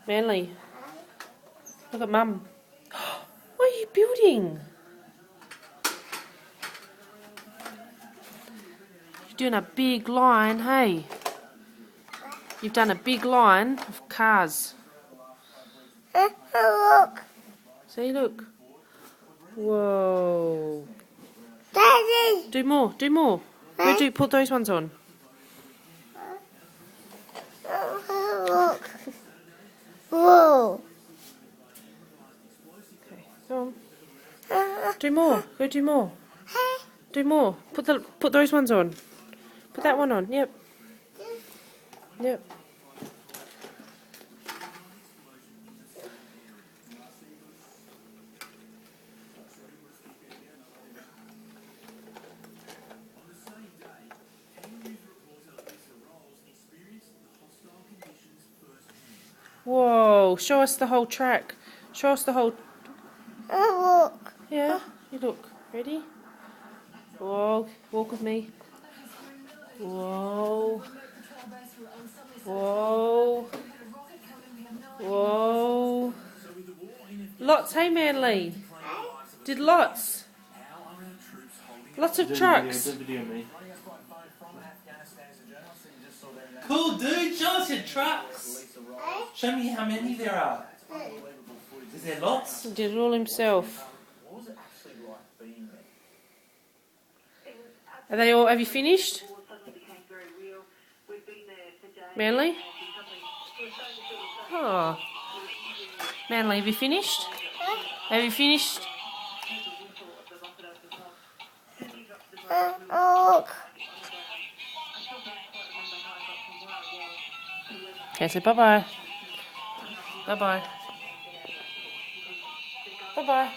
Manly, look at Mum. What are you building? You're doing a big line, hey? You've done a big line of cars. Look. See, look. Whoa. Daddy. Do more, do more. Go put those ones on. Look. Whoa. Okay, go on. Do more. Go do more. Do more. Put those ones on. Put that one on. Yep. Yep. Whoa, show us the whole track. Show us the whole... Look. Yeah, you look. Ready? Whoa, walk with me. Whoa. Whoa. Whoa. Lots, hey Manly. Did lots. Lots of trucks. Cool, dude. Show us your trucks. Show me how many there are. Is there lots? He did it all himself. Are they all? Have you finished? Manly? Oh. Manly, have you finished? Have you finished? Look. Okay, say bye-bye. Bye-bye. Bye-bye.